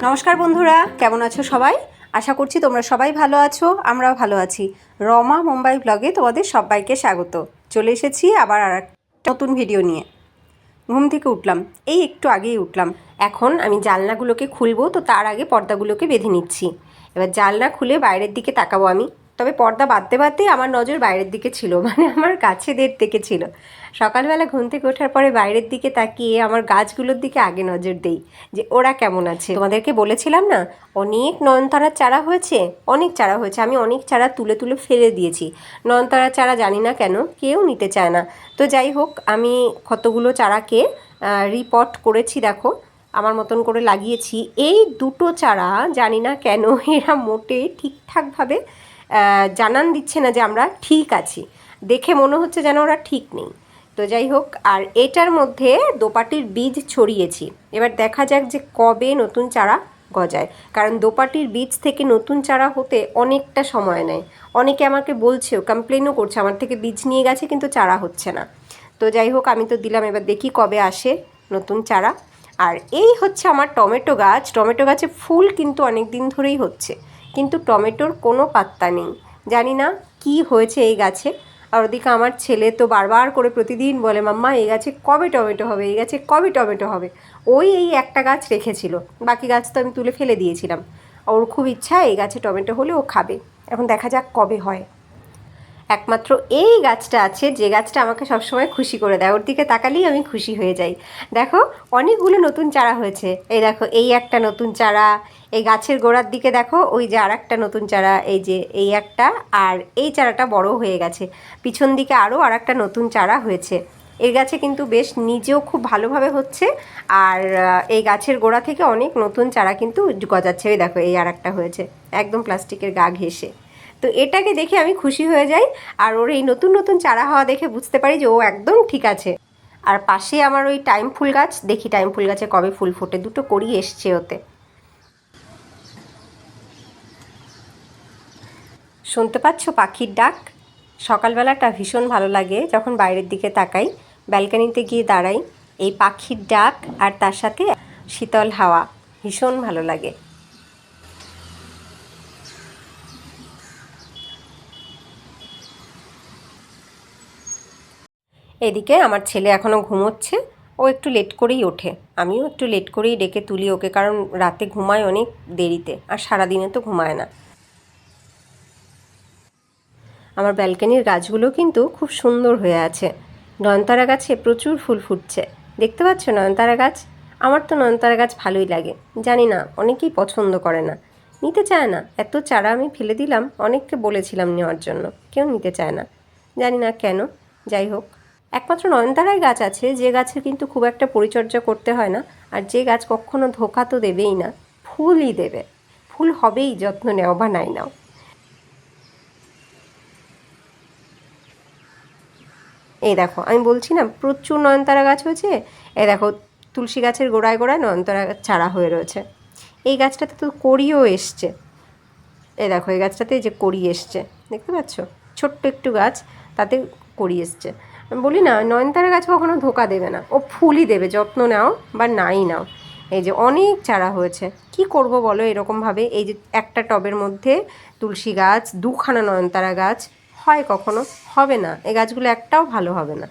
নমস্কার বন্ধুরা, কেমন আছো সবাই? আশা করছি তোমরা সবাই ভালো আছো, আমরাও ভালো আছি। রমা মুম্বাই ব্লগে তোমাদের সবাইকে স্বাগত। চলে এসেছি আবার আর একটা নতুন ভিডিও নিয়ে। ঘুম থেকে উঠলাম, এই একটু আগেই উঠলাম। এখন আমি জানলাগুলোকে খুলবো, তো তার আগে পর্দাগুলোকে বেঁধে নিচ্ছি। এবার জানলা খুলে বাইরের দিকে তাকাবো আমি। তবে পর্দা বাঁধতে বাঁধতে আমার নজর বাইরের দিকে ছিল, মানে আমার গাছেদের দিকে ছিল। সকালবেলা ঘুম থেকে ওঠার পরে বাইরের দিকে তাকিয়ে আমার গাছগুলোর দিকে আগে নজর দেই যে ওরা কেমন আছে। তোমাদেরকে বলেছিলাম না, অনেক নয়নতারার চারা হয়েছে, অনেক চারা হয়েছে। আমি অনেক চারা তুলে তুলে ফেলে দিয়েছি। নয়নতারার চারা জানি না কেন কেউ নিতে চায় না। তো যাই হোক, আমি কতগুলো চারাকে রিপট করেছি, দেখো আমার মতন করে লাগিয়েছি। এই দুটো চারা জানি না কেন এরা মোটে ঠিকঠাকভাবে জানান দিচ্ছে না যে আমরা ঠিক আছি। দেখে মনে হচ্ছে যেন ওরা ঠিক নেই। তো যাই হোক, আর এটার মধ্যে দোপাটির বীজ ছড়িয়েছি। এবার দেখা যাক যে কবে নতুন চারা গজায়, কারণ দোপাটির বীজ থেকে নতুন চারা হতে অনেকটা সময় নেয়। অনেকে আমাকে বলছেও, কমপ্লেনও করছে আমার থেকে বীজ নিয়ে গেছে কিন্তু চারা হচ্ছে না। তো যাই হোক, আমি তো দিলাম, এবার দেখি কবে আসে নতুন চারা। আর এই হচ্ছে আমার টমেটো গাছ। টমেটো গাছে ফুল কিন্তু অনেক দিন ধরেই হচ্ছে, কিন্তু টমেটোর কোনো পাত্তা নেই। জানি না কি হয়েছে এই গাছে। আর ওদিকে আমার ছেলে তো বারবার করে প্রতিদিন বলে, মাম্মা এই গাছে কবে টমেটো হবে, এই গাছে কবে টমেটো হবে। এই একটা গাছ রেখেছিল, বাকি গাছ তো আমি তুলে ফেলে দিয়েছিলাম। ওর খুব ইচ্ছা এই গাছে টমেটো হলে ও খাবে। এখন দেখা যাক কবে হয়। একমাত্র এই গাছটা আছে যে গাছটা আমাকে সবসময় খুশি করে দেয়। ওর দিকে তাকালেই আমি খুশি হয়ে যাই। দেখো অনেকগুলো নতুন চারা হয়েছে। এই দেখো, এই একটা নতুন চারা। এই গাছের গোড়ার দিকে দেখো, ওই যে আর একটা নতুন চারা, এই যে এই একটা। আর এই চারাটা বড় হয়ে গেছে। পিছন দিকে আরও আর একটা নতুন চারা হয়েছে। এই গাছে কিন্তু বেশ নিজেও খুব ভালোভাবে হচ্ছে। আর এই গাছের গোড়া থেকে অনেক নতুন চারা কিন্তু গজাচ্ছে। ওই দেখো, এই আর একটা হয়েছে একদম প্লাস্টিকের গা ঘেঁষে। তো এটাকে দেখে আমি খুশি হয়ে যাই। আর ওর এই নতুন নতুন চারা হওয়া দেখে বুঝতে পারি যে ও একদম ঠিক আছে। আর পাশে আমার ওই টাইম ফুল গাছ, দেখি টাইম ফুল গাছে কবে ফুল ফোটে। দুটো করি এসছে ওতে। শুনতে পাচ্ছ পাখির ডাক? সকালবেলাটা ভীষণ ভালো লাগে যখন বাইরের দিকে তাকাই, ব্যালকানিতে গিয়ে দাঁড়াই। এই পাখির ডাক আর তার সাথে শীতল হাওয়া ভীষণ ভালো লাগে। এদিকে আমার ছেলে এখনও ঘুমোচ্ছে। ও একটু লেট করেই ওঠে, আমিও একটু লেট করেই ডেকে তুলি ওকে, কারণ রাতে ঘুমায় অনেক দেরিতে, আর সারাদিনে তো ঘুমায় না। আমার ব্যালকনির গাছগুলো কিন্তু খুব সুন্দর হয়ে আছে। নয়নতারা গাছে প্রচুর ফুল ফুটছে, দেখতে পাচ্ছ নয়নতারা গাছ? আমার তো নয়নতারা গাছ ভালোই লাগে। জানি না অনেকেই পছন্দ করে না, নিতে চায় না। এত চারা আমি ফেলে দিলাম, অনেককে বলেছিলাম নেওয়ার জন্য, কেউ নিতে চায় না, জানি না কেন। যাই হোক, একমাত্র নয়নতারাই গাছ আছে যে গাছের কিন্তু খুব একটা পরিচর্যা করতে হয় না, আর যে গাছ কখনো ধোকা তো দেবেই না, ফুলই দেবে। ফুল হবেই, যত্ন নেও বা নাই নাও। এই দেখো, আমি বলছি না প্রচুর নয়নতারা গাছ হয়েছে। এই দেখো, তুলসী গাছের গোড়ায় গোড়ায় নয়নতারা চারা হয়ে রয়েছে। এই গাছটাতে তো কড়িও এসছে। এই দেখো, এই গাছটাতে যে কড়ি এসছে, দেখতে পাচ্ছ? ছোট্ট একটু গাছ, তাতে কড়ি এসছে। আমি বলি না, নয়নতারা গাছ কখনো ধোকা দেবে না, ও ফুলই দেবে, যত্ন নাও বা নাই নাও। এই যে অনেক চারা হয়েছে, কি করব বলো এরকমভাবে? এই যে একটা টবের মধ্যে তুলসী গাছ, দুখানা নয়নতারা গাছ, হয় কখনো? হবে না। এই গাছগুলো একটাও ভালো হবে না।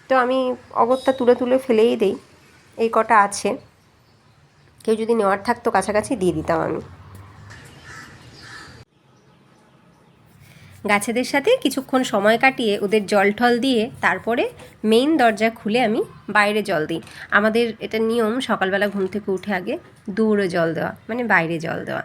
তো আমি অগত্যা তুলে তুলে ফেলেই দেই। এই কটা আছে, কেউ যদি নেওয়ার থাকতো কাছাকাছি দিয়ে দিতাম আমি। গাছেদের সাথে কিছুক্ষণ সময় কাটিয়ে ওদের জল ঠল দিয়ে তারপরে মেইন দরজা খুলে আমি বাইরে জল দিই। আমাদের এটা নিয়ম, সকালবেলা ঘুম থেকে উঠে আগে দৌড়ে জল দেওয়া, মানে বাইরে জল দেওয়া।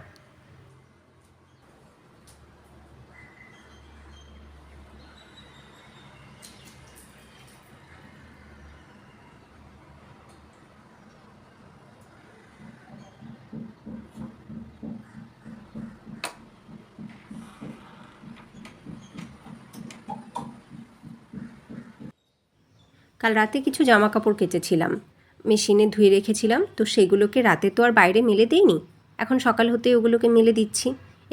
কাল রাতে কিছু জামা কাপড় কেচেছিলাম, মেশিনে ধুয়ে রেখেছিলাম, তো সেগুলোকে রাতে তো আর বাইরে মেলে দিইনি। এখন সকাল হতে ওগুলোকে মেলে দিচ্ছি।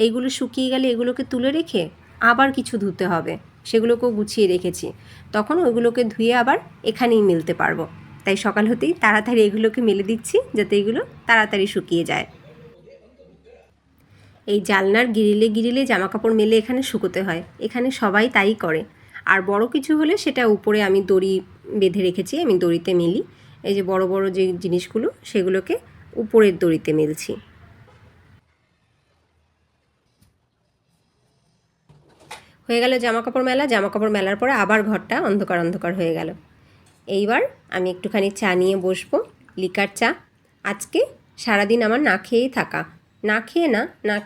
এইগুলো শুকিয়ে গেলে এগুলোকে তুলে রেখে আবার কিছু ধুতে হবে, সেগুলোকেও গুছিয়ে রেখেছি। তখন ওইগুলোকে ধুয়ে আবার এখানেই মেলতে পারবো। তাই সকাল হতেই তাড়াতাড়ি এগুলোকে মেলে দিচ্ছি, যাতে এগুলো তাড়াতাড়ি শুকিয়ে যায়। এই জানলার গ্রিলে গ্রিলে জামা কাপড় মেলে এখানে শুকোতে হয়, এখানে সবাই তাই করে। আর বড় কিছু হলে সেটা উপরে আমি দড়ি বেঁধে রেখেছি, আমি দড়িতে মেলি। এই যে বড় বড় যে জিনিসগুলো সেগুলোকে উপরের দড়িতে মেলছি। হয়ে গেল জামা কাপড় মেলা। জামা কাপড় মেলার পরে আবার ঘরটা অন্ধকার অন্ধকার হয়ে গেল। এইবার আমি একটুখানি চা নিয়ে বসবো, লিকার চা। আজকে সারাদিন আমার না খেয়েই থাকা, না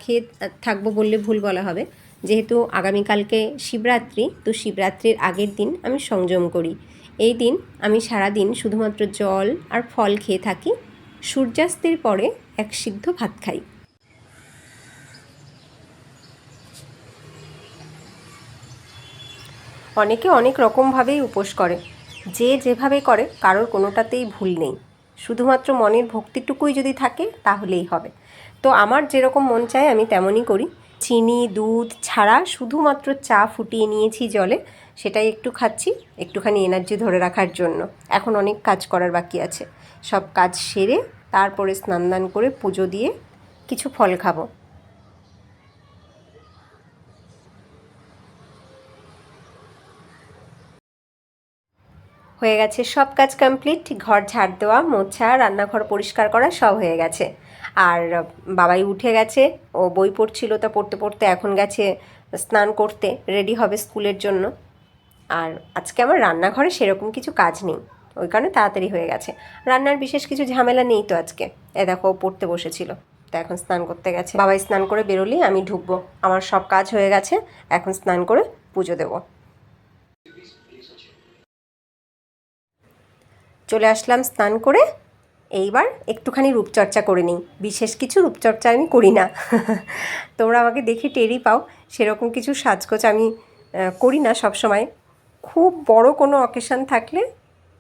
খেয়ে থাকবো বললে ভুল বলা হবে, যেহেতু আগামীকালকে শিবরাত্রি, তো শিবরাত্রির আগের দিন আমি সংযম করি। এই দিন আমি সারাদিন শুধুমাত্র জল আর ফল খেয়ে থাকি। সূর্যাস্তের পরে এক সিদ্ধ ভাত খাই। অনেকে অনেক রকমভাবেই উপোস করে, যে যেভাবে করে কারোর কোনোটাতেই ভুল নেই। শুধুমাত্র মনের ভক্তিটুকুই যদি থাকে তাহলেই হবে। তো আমার যেরকম মন চায় আমি তেমনই করি। চিনি দুধ ছাড়া শুধুমাত্র চা ফুটিয়ে নিয়েছি জলে, সেটাই একটু খাচ্ছি, একটুখানি এনার্জি ধরে রাখার জন্য। এখন অনেক কাজ করার বাকি আছে, সব কাজ সেরে তারপরে স্নান দান করে পুজো দিয়ে কিছু ফল খাবো। হয়ে গেছে সব কাজ কমপ্লিট, ঘর ঝাড় দেওয়া, মোছা, রান্নাঘর পরিষ্কার করা সব হয়ে গেছে। আর বাবাই উঠে গেছে, ও বই পড়ছিল, তা পড়তে পড়তে এখন গেছে স্নান করতে, রেডি হবে স্কুলের জন্য। আর আজকে আমার রান্নাঘরে সেরকম কিছু কাজ নেই, ওই কারণে তাড়াতাড়ি হয়ে গেছে। রান্নার বিশেষ কিছু ঝামেলা নেই তো আজকে। দেখো পড়তে বসেছিল, তো এখন স্নান করতে গেছে। বাবাই স্নান করে বেরোলেই আমি ঢুকবো। আমার সব কাজ হয়ে গেছে, এখন স্নান করে পুজো দেবো। চলে আসলাম স্নান করে। এইবার একটুখানি রূপচর্চা করে নিই। বিশেষ কিছু রূপচর্চা আমি করি না তোমরা আমাকে দেখে টেরই পাও, সেরকম কিছু সাজগোজ আমি করি না সব সময়। খুব বড় কোনো অকেশান থাকলে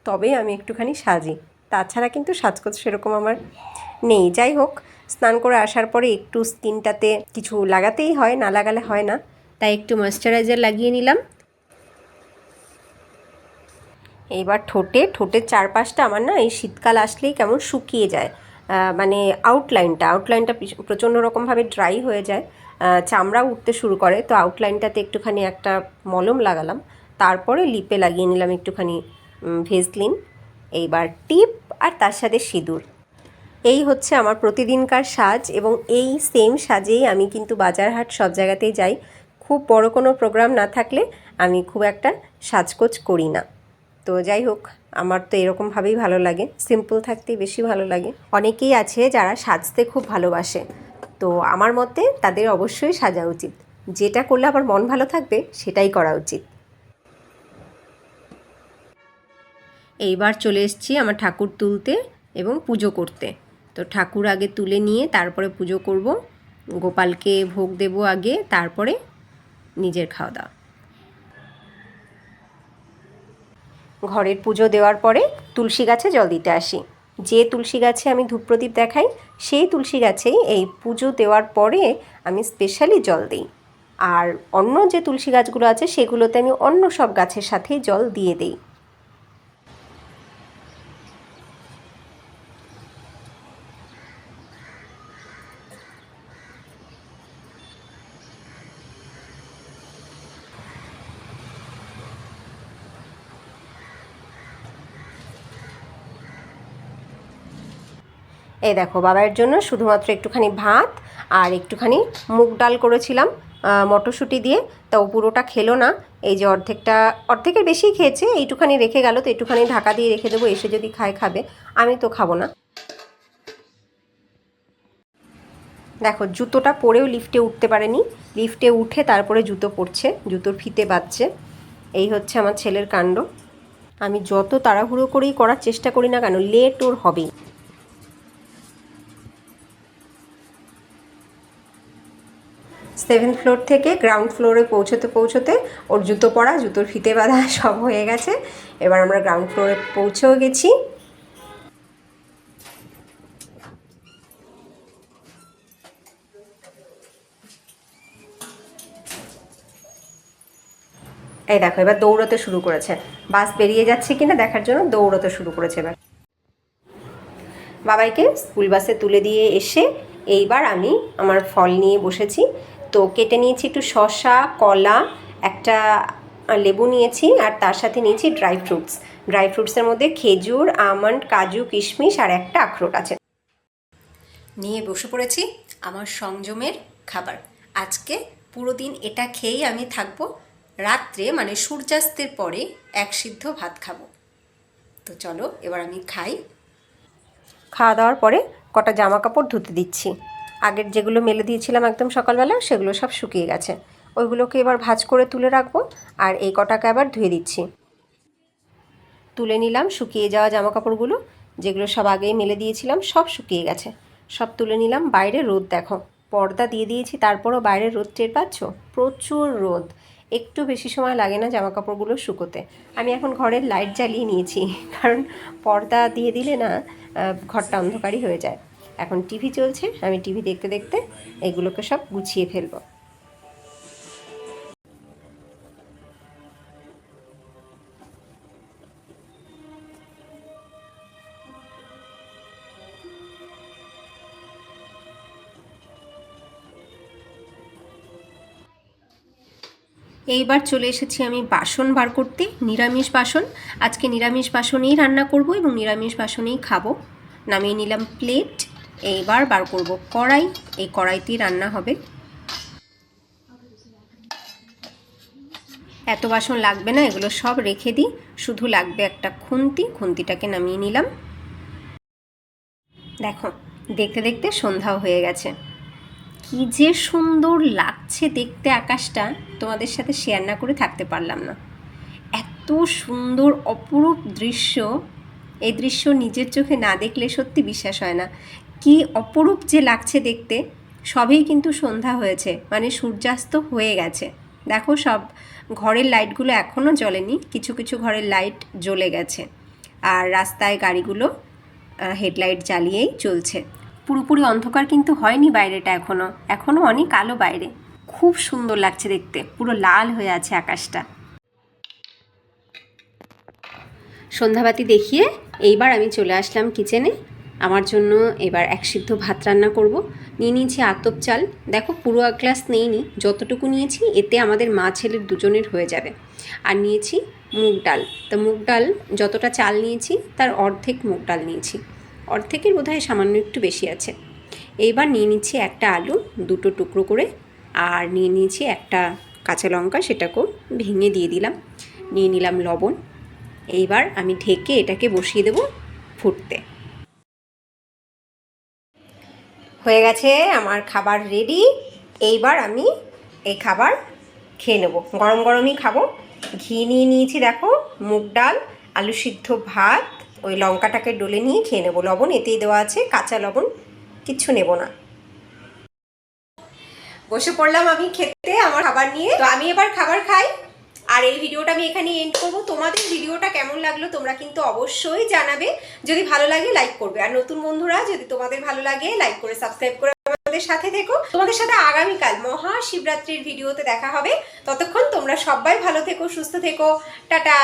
তবেই আমি একটুখানি সাজি, তাছাড়া কিন্তু সাজগোজ সেরকম আমার নেই। যাই হোক, স্নান করে আসার পরে একটু স্কিনটাতে কিছু লাগাতেই হয়, না লাগালে হয় না, তাই একটু ময়েশ্চারাইজার লাগিয়ে নিলাম। এইবার ঠোঁটের চারপাশটা আমার না এই শীতকাল আসলেই কেমন শুকিয়ে যায়, মানে আউটলাইনটা প্রচণ্ড রকমভাবে ড্রাই হয়ে যায়, চামড়া উঠতে শুরু করে। তো আউটলাইনটাতে একটুখানি একটা মলম লাগালাম, তারপরে লিপে লাগিয়ে নিলাম একটুখানি ভেসলিন। এইবার টিপ আর তার সাথে সিঁদুর। এই হচ্ছে আমার প্রতিদিনকার সাজ, এবং এই সেম সাজেই আমি কিন্তু বাজার হাট সব জায়গাতেই যাই। খুব বড় কোনো প্রোগ্রাম না থাকলে আমি খুব একটা সাজগোজ করি না। তো যাই হোক, আমার তো এরকমভাবেই ভালো লাগে, সিম্পল থাকতেই বেশি ভালো লাগে। অনেকেই আছে যারা সাজতে খুব ভালোবাসে, তো আমার মতে তাদের অবশ্যই সাজা উচিত। যেটা করলে আমার মন ভালো থাকবে সেটাই করা উচিত। এইবার চলে এসেছি আমার ঠাকুর তুলতে এবং পুজো করতে। তো ঠাকুর আগে তুলে নিয়ে তারপরে পুজো করব, গোপালকে ভোগ দেব আগে, তারপরে নিজের খাওয়া দাওয়া। ঘরের পুজো দেওয়ার পরে তুলসী গাছে জল দিতে আসি। যে তুলসী গাছে আমি ধূপ প্রদীপ দেখাই, সেই তুলসী গাছেই এই পুজো দেওয়ার পরে আমি স্পেশালি জল দিই। আর অন্য যে তুলসী গাছগুলো আছে সেগুলোতে আমি অন্য সব গাছের সাথেই জল দিয়ে দিই। এই দেখো, বাবার জন্য শুধুমাত্র একটুখানি ভাত আর একটুখানি মুগ ডাল করেছিলাম মটরশুঁটি দিয়ে, তাও পুরোটা খেলো না। এই যে অর্ধেকের বেশি খেয়েছে, এইটুখানি রেখে গেল, তো একটুখানি ঢাকা দিয়ে রেখে দেবো, এসে যদি খাবে, আমি তো খাবো না। দেখো, জুতোটা পরেও লিফটে উঠতে পারেনি, লিফটে উঠে তারপরে জুতো পরছে, জুতোর ফিতে বাঁধছে। এই হচ্ছে আমার ছেলের কাণ্ড। আমি যত তাড়াহুড়ো করেই করার চেষ্টা করি না কেন, লেট ওর হবেই। 7th ফ্লোর থেকে গ্রাউন্ড ফ্লোরে পৌঁছতে ওর জুতো পরা, জুতোর ফিতে বাঁধা সব হয়ে গেছে। এবার আমরা গ্রাউন্ড ফ্লোরে পৌঁছেও গেছি। এই দেখো, এবার দৌড়তে শুরু করেছে, বাস বেরিয়ে যাচ্ছে কিনা দেখার জন্য দৌড়তে শুরু করেছে। এবার বাবাইকে স্কুল বাসে তুলে দিয়ে এসে এইবার আমি আমার ফল নিয়ে বসেছি। তো কেটে নিয়েছি একটু শসা, কলা, একটা লেবু নিয়েছি, আর তার সাথে নিয়েছি ড্রাই ফ্রুটস। ড্রাই ফ্রুটসের মধ্যে খেজুর, আমন্ড, কাজু, কিশমিশ আর একটা আখরোট আছে। নিয়ে বসে পড়েছি আমার সংযমের খাবার। আজকে পুরো দিন এটা খেয়েই আমি থাকবো। রাত্রে মানে সূর্যাস্তের পরে এক সিদ্ধ ভাত খাবো। তো চলো এবার আমি খাই। খাওয়া দাওয়ার পরে কটা জামা কাপড় ধুতে দিচ্ছি। আগের যেগুলো মেলে দিয়েছিলাম একদম সকালবেলা, সেগুলো সব শুকিয়ে গেছে। ওইগুলোকে এবার ভাঁজ করে তুলে রাখবো, আর এই কটাকে আবার ধুয়ে দিচ্ছি। তুলে নিলাম শুকিয়ে যাওয়া জামা কাপড়গুলো, যেগুলো সব আগেই মেলে দিয়েছিলাম, সব শুকিয়ে গেছে। সব তুলে নিলাম। বাইরে রোদ দেখো, পর্দা দিয়ে দিয়েছি তারপরও বাইরে রোদ টের পাচ্ছ? প্রচুর রোদ। একটু বেশি সময় লাগে না জামা কাপড়গুলো শুকোতে। আমি এখন ঘরের লাইট জ্বালিয়ে নিয়েছি, কারণ পর্দা দিয়ে দিলে না ঘরটা অন্ধকারই হয়ে যায়। এখন টিভি চলছে, আমি টিভি দেখতে দেখতে এগুলোকে সব গুছিয়ে ফেলবো। এইবার চলে এসেছি আমি বাসন বার করতে, নিরামিষ বাসন। আজকে নিরামিষ বাসনেই রান্না করব এবং নিরামিষ বাসনেই খাবো। নামিয়ে নিলাম প্লেট। এইবার বার করব কড়াই, এই কড়াইতেই রান্না হবে। এত বাসন লাগবে না, এগুলো সব রেখে দিই। শুধু লাগবে একটা খুন্তি, খুন্তিটাকে নামিয়ে নিলাম। দেখো, দেখতে দেখতে সন্ধ্যাও হয়ে গেছে। কি যে সুন্দর লাগছে দেখতে আকাশটা, তোমাদের সাথে শেয়ার না করে থাকতে পারলাম না। এত সুন্দর অপরূপ দৃশ্য, এই দৃশ্য নিজের চোখে না দেখলে সত্যি বিশ্বাস হয় না। কি অপরূপ যে লাগছে দেখতে। সবেই কিন্তু সন্ধ্যা হয়েছে, মানে সূর্যাস্ত হয়ে গেছে। দেখো, সব ঘরের লাইটগুলো এখনও জ্বলেনি, কিছু কিছু ঘরের লাইট জ্বলে গেছে। আর রাস্তায় গাড়িগুলো হেডলাইট জ্বালিয়েই চলছে। পুরোপুরি অন্ধকার কিন্তু হয়নি বাইরেটা, এখনও অনেক আলো বাইরে। খুব সুন্দর লাগছে দেখতে, পুরো লাল হয়ে আছে আকাশটা। সন্ধ্যাবাতি দেখিয়ে এইবার আমি চলে আসলাম কিচেনে। আমার জন্য এবার এক সিদ্ধ ভাত রান্না করব। নিয়ে নিয়েছি আতপ চাল। দেখো, পুরো এক গ্লাস নেইনি, যতটুকু নিয়েছি এতে আমাদের মা ছেলের দুজনের হয়ে যাবে। আর নিয়েছি মুগ ডাল। তো মুগ ডাল যতটা চাল নিয়েছি তার অর্ধেক মুগ ডাল নিয়েছি, অর্ধেকের বোধহয় সামান্য একটু বেশি আছে। এইবার নিয়ে নিচ্ছি একটা আলু দুটো টুকরো করে, আর নিয়ে নিয়েছি একটা কাঁচা লঙ্কা, সেটাকেও ভেঙে দিয়ে দিলাম। নিয়ে নিলাম লবণ। এইবার আমি ঢেকে এটাকে বসিয়ে দেব ফুটতে। হয়ে গেছে আমার খাবার রেডি। এইবার আমি এই খাবার খেয়ে নেব, গরম গরমই খাবো। ঘি নিয়ে নিয়েছি, দেখো, মুগ ডাল, আলু সিদ্ধ ভাত, ওই লঙ্কাটাকে ডলে নিয়ে খেয়ে নেবো। লবণ এতেই দেওয়া আছে, কাঁচা লবণ, কিচ্ছু নেব না। বসে পড়লাম আমি খেতে আমার খাবার নিয়ে। তো আমি এবার খাবার খাই, আর এই ভিডিওটা আমি এখানে এন্ড করবো। তোমাদের ভিডিওটা কেমন লাগলো তোমরা কিন্তু অবশ্যই জানাবে। যদি ভালো লাগে লাইক করবে, আর নতুন বন্ধুরা যদি তোমাদের ভালো লাগে লাইক করে সাবস্ক্রাইব করে আমাদের সাথে থেকো। তোমাদের সাথে আগামীকাল মহাশিবরাত্রির ভিডিওতে দেখা হবে। ততক্ষণ তোমরা সবাই ভালো থেকো, সুস্থ থেকো। টাটা।